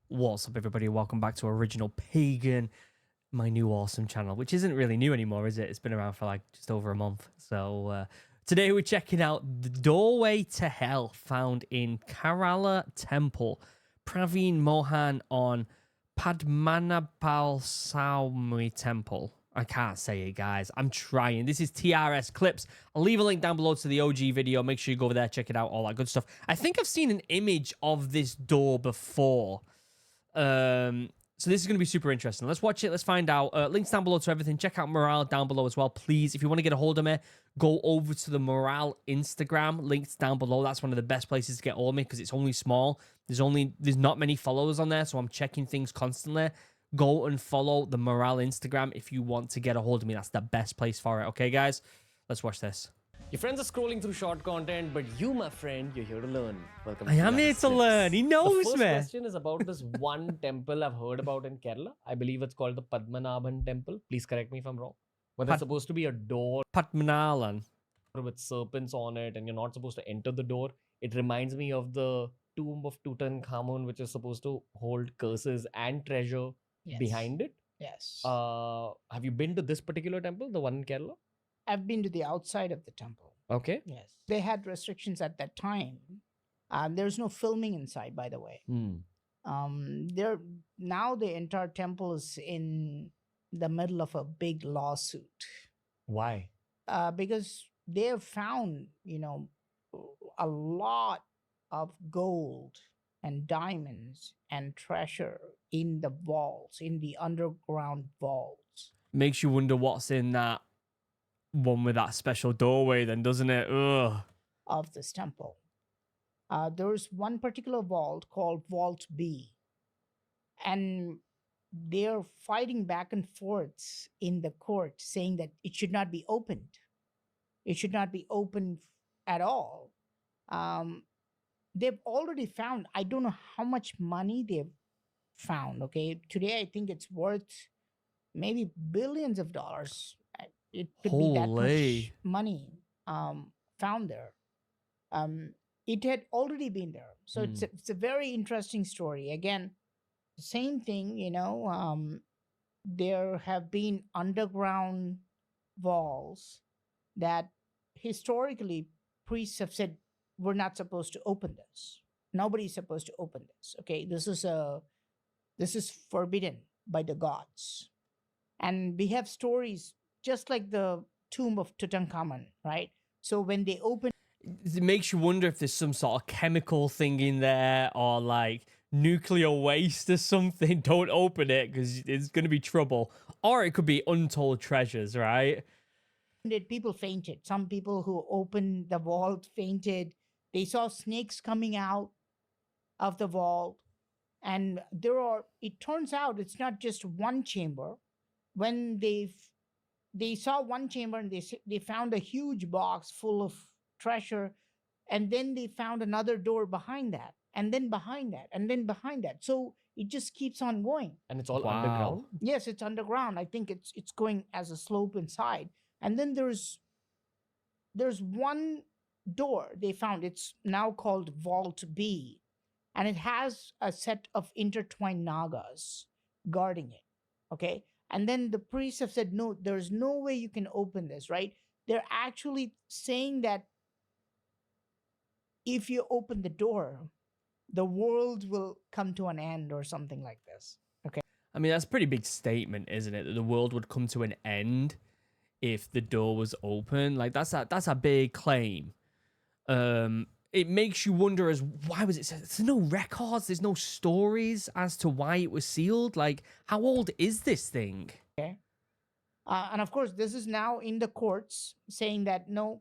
What's up, everybody? Welcome back to Original Pagan, my new awesome channel, which isn't really new anymore, is it? It's been around for like just over a month. So today we're checking out the doorway to hell found in Kerala Temple. Praveen Mohan on Padmanabhaswamy Temple. I can't say it, guys. I'm trying. This is TRS Clips. I'll leave a link down below to the OG video. Make sure you go over there, check it out, all that good stuff. I think I've seen an image of this door before. So this is going to be super interesting. Let's watch it. Let's find out. Links down below to everything. Check out Morale down below as well, please. If you want to get a hold of me, go over to the Morale Instagram. Links down below. That's one of the best places to get hold of me because it's only small. There's not many followers on there, so I'm checking things constantly. Go and follow the Morale Instagram if you want to get a hold of me. That's the best place for it. Okay, guys? Let's watch this. Your friends are scrolling through short content, but you, my friend, you're here to learn. Welcome. I am here to learn. He knows the first me. question is about this one temple I've heard about in Kerala. I believe it's called the Padmanabhan Temple. Please correct me if I'm wrong. But it's supposed to be a door Padmanalan. with serpents on it, and you're not supposed to enter the door. It reminds me of the tomb of Tutankhamun, which is supposed to hold curses and treasure behind it. Yes. Have you been to this particular temple, the one in Kerala? I've been to the outside of the temple. Okay. Yes. They had restrictions at that time. There's no filming inside, by the way. Now the entire temple is in the middle of a big lawsuit. Why? Because they have found, a lot of gold and diamonds and treasure in the vaults, in the underground vaults. Makes you wonder what's in that one with that special doorway then, doesn't it? Ugh. Of this temple. There's one particular vault called Vault B. And they're fighting back and forth in the court saying that it should not be opened. It should not be opened at all. They've already found, I don't know how much money they've found, okay? Today, I think it's worth maybe billions of dollars. It could be that much money found there. It had already been there. So it's a very interesting story. Again, same thing, there have been underground walls that historically priests have said, we're not supposed to open this. Nobody's supposed to open this. Okay, this is forbidden by the gods. And we have stories just like the tomb of Tutankhamun, right? So when they open, it makes you wonder if there's some sort of chemical thing in there or like nuclear waste or something. Don't open it because it's going to be trouble. Or it could be untold treasures, right? people fainted. Some people who opened the vault fainted. They saw snakes coming out of the vault. And it turns out it's not just one chamber. When they saw one chamber and they found a huge box full of treasure, and then they found another door behind that, and then behind that, and then behind that. So it just keeps on going. And it's all underground? Yes, it's underground. I think it's going as a slope inside. And then there's one door they found. It's now called Vault B, and it has a set of intertwined nagas guarding it. Okay. And then the priests have said, no, there's no way you can open this, right? They're actually saying that if you open the door, the world will come to an end or something like this. Okay. I mean, that's a pretty big statement, isn't it? That the world would come to an end if the door was open. Like, that's a big claim. It makes you wonder why was it? There's no records. There's no stories as to why it was sealed. Like, how old is this thing? Okay. And of course, this is now in the courts saying that, no,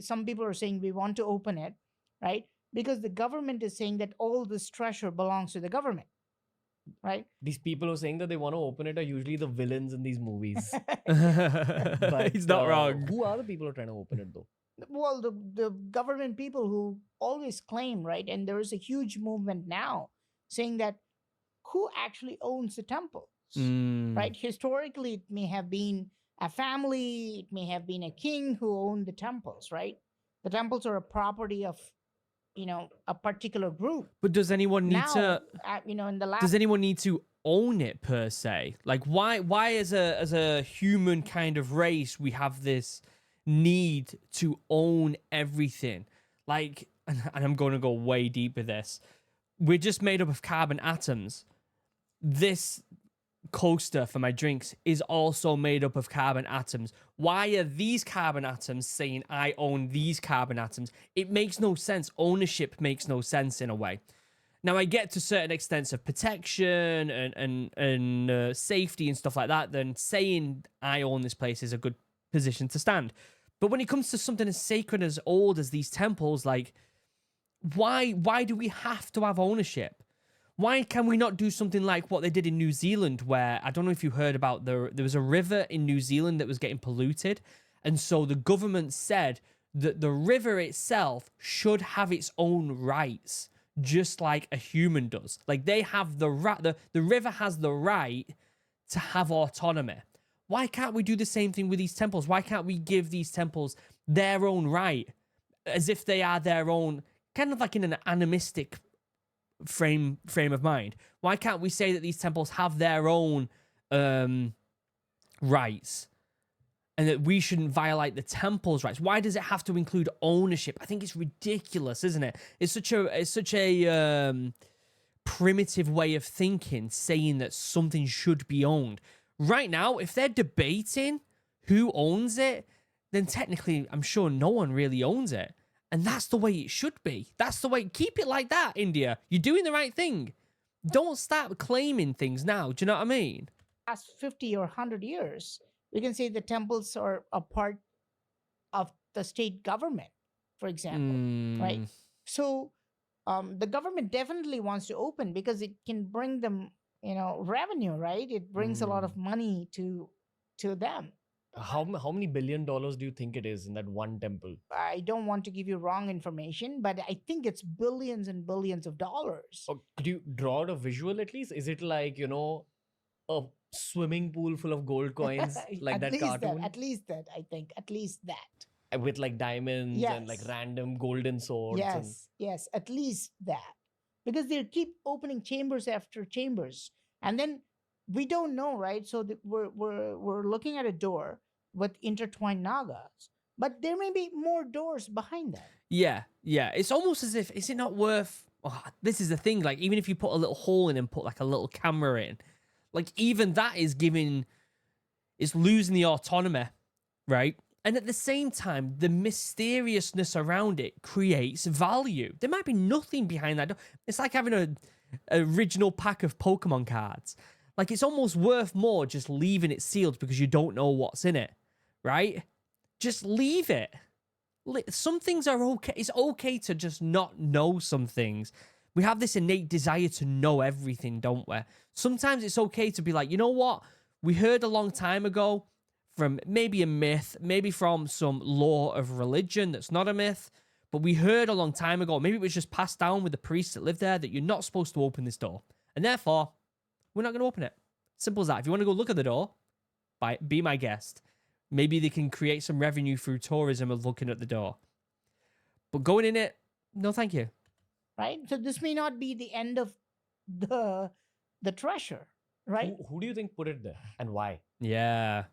some people are saying we want to open it, right? Because the government is saying that all this treasure belongs to the government, right? These people who are saying that they want to open it are usually the villains in these movies. But he's not wrong. Who are the people who are trying to open it though? Well, the government people who always claim, right? And there is a huge movement now saying that who actually owns the temples, right? Historically, it may have been a family, it may have been a king who owned the temples, right? The temples are a property of a particular group. But does anyone need Now, to? In the last Does anyone need to own it per se? Like, why as a human kind of race we have this need to own everything? Like, and I'm going to go way deep with this. We're just made up of carbon atoms. This coaster for my drinks is also made up of carbon atoms. Why are these carbon atoms saying I own these carbon atoms? It makes no sense. Ownership makes no sense in a way. Now, I get to certain extents of protection and safety and stuff like that, then saying I own this place is a good position to stand. But when it comes to something as sacred as old as these temples, like, why do we have to have ownership? Why can we not do something like what they did in New Zealand, where, I don't know if you heard about, there was a river in New Zealand that was getting polluted, and so the government said that the river itself should have its own rights, just like a human does. Like, they have the right, the river has the right to have autonomy. Why can't we do the same thing with these temples? Why can't we give these temples their own right, as if they are their own, kind of like in an animistic frame of mind? Why can't we say that these temples have their own rights, and that we shouldn't violate the temple's rights? Why does it have to include ownership? I think it's ridiculous, isn't it? It's such a primitive way of thinking, saying that something should be owned. Right now, if they're debating who owns it, then technically, I'm sure no one really owns it. And that's the way it should be. That's the way. Keep it like that, India. You're doing the right thing. Don't start claiming things now. Do you know what I mean? Last 50 or 100 years, we can say the temples are a part of the state government, for example, right? So the government definitely wants to open because it can bring them, revenue, right? It brings a lot of money to them. How many $1 billion do you think it is in that one temple? I don't want to give you wrong information, but I think it's billions and billions of dollars. Or could you draw out a visual at least? Is it like, a swimming pool full of gold coins, like At that least cartoon? At least that, I think. At least that. With like diamonds and like Yes. random golden swords. And... Yes, at least that. Because they keep opening chambers after chambers. And then we don't know, right? So we're looking at a door with intertwined nagas, but there may be more doors behind that. Yeah. It's almost as if, is it not worth... Oh, this is the thing, like, even if you put a little hole in and put like a little camera in, like, even that is losing the autonomy, right? And at the same time, the mysteriousness around it creates value. There might be nothing behind that door. It's like having an original pack of Pokemon cards. Like, it's almost worth more just leaving it sealed because you don't know what's in it, right? Just leave it. Some things are okay. It's okay to just not know some things. We have this innate desire to know everything, don't we? Sometimes it's okay to be like, you know what? We heard a long time ago from maybe a myth, maybe from some law of religion that's not a myth, but we heard a long time ago, maybe it was just passed down with the priests that lived there, that you're not supposed to open this door. And therefore, we're not going to open it. Simple as that. If you want to go look at the door, be my guest. Maybe they can create some revenue through tourism of looking at the door. But going in it, no thank you. Right? So this may not be the end of the treasure, right? Who do you think put it there and why? Yeah.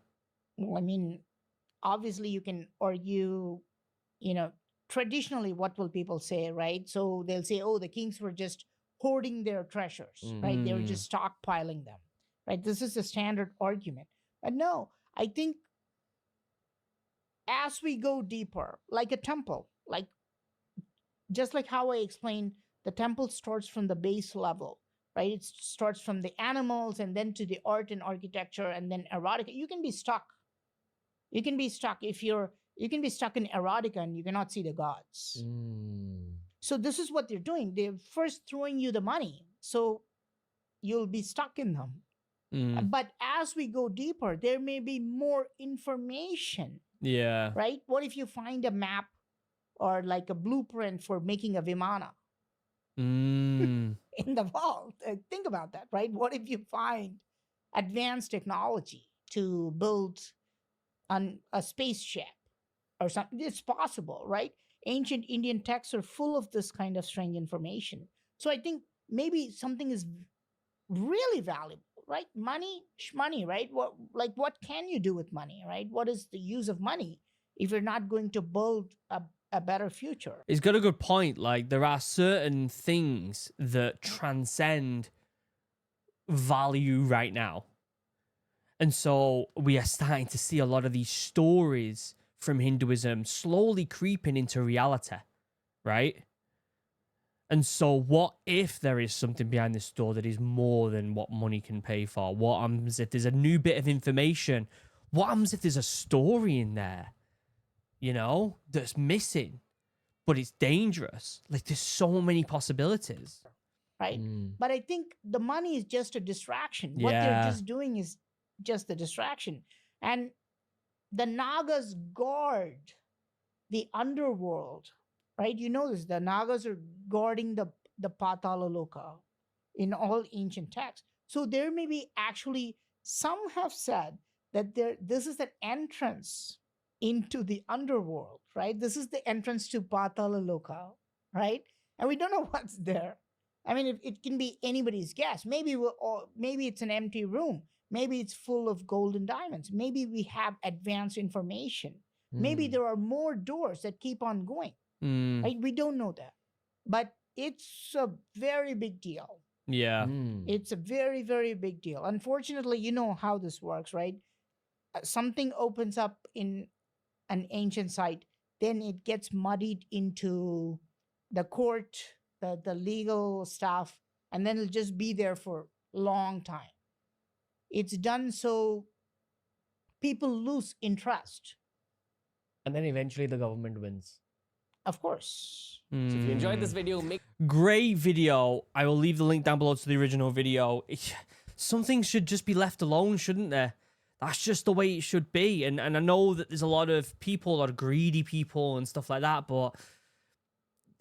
Well, I mean, obviously you can argue, traditionally what will people say, right? So they'll say, oh, the kings were just hoarding their treasures, right? They were just stockpiling them, right? This is a standard argument. But no, I think as we go deeper, like a temple, like just like how I explained, the temple starts from the base level, right? It starts from the animals and then to the art and architecture and then erotica. You can be stuck. You can be stuck you can be stuck in erotica and you cannot see the gods. So this is what they're doing. They're first throwing you the money, so you'll be stuck in them. But as we go deeper, there may be more information. Yeah. Right? What if you find a map or like a blueprint for making a Vimana in the vault? Think about that, right? What if you find advanced technology to build a spaceship or something? It's possible, right? ancient Indian texts are full of this kind of strange information. So I think maybe something is really valuable, right? Money, money, right? What can you do with money, right? What is the use of money if you're not going to build a better future? He's got a good point. Like, there are certain things that transcend value right now. And so we are starting to see a lot of these stories from Hinduism slowly creeping into reality, right? And so what if there is something behind this door that is more than what money can pay for? What happens if there's a new bit of information? What happens if there's a story in there, you know, that's missing, but it's dangerous? Like, there's so many possibilities. Right? But I think the money is just a distraction. What they're just doing is just the distraction. And the Nagas guard the underworld, right? You know this. The Nagas are guarding the Patala Loka in all ancient texts. So there may be actually, some have said that this is an entrance into the underworld, right? This is the entrance to Patala Loka, right? And we don't know what's there. I mean, it can be anybody's guess. Maybe maybe it's an empty room. Maybe it's full of gold and diamonds. Maybe we have advanced information. Maybe there are more doors that keep on going. Right? We don't know that. But it's a very big deal. Yeah. It's a very, very big deal. Unfortunately, you know how this works, right? Something opens up in an ancient site, then it gets muddied into the court, the legal stuff, and then it'll just be there for a long time. It's done so people lose interest. And then eventually the government wins. Of course. So if you enjoyed this video, Great video. I will leave the link down below to the original video. Some things should just be left alone, shouldn't there? That's just the way it should be. And I know that there's a lot of people, a lot of greedy people and stuff like that, but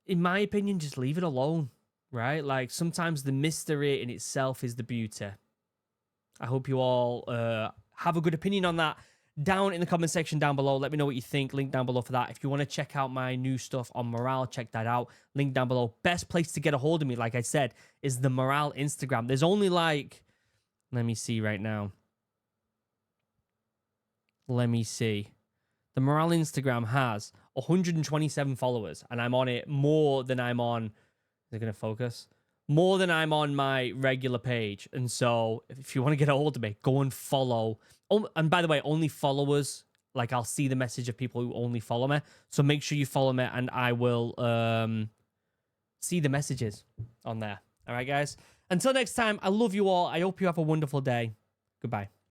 in my opinion, just leave it alone, right? Like, sometimes the mystery in itself is the beauty. I hope you all have a good opinion on that down in the comment section down below. Let me know what you think. Link down below for that. If you want to check out my new stuff on morale, check that out. Link down below. Best place to get a hold of me, like I said, is the morale Instagram. There's only like, let me see right now. Let me see. The morale Instagram has 127 followers, and I'm on it more than I'm on. Is it going to focus? More than I'm on my regular page. And so if you want to get a hold of me, go and follow. Oh, and by the way, only followers, like, I'll see the message of people who only follow me. So make sure you follow me and I will see the messages on there. All right, guys. Until next time, I love you all. I hope you have a wonderful day. Goodbye.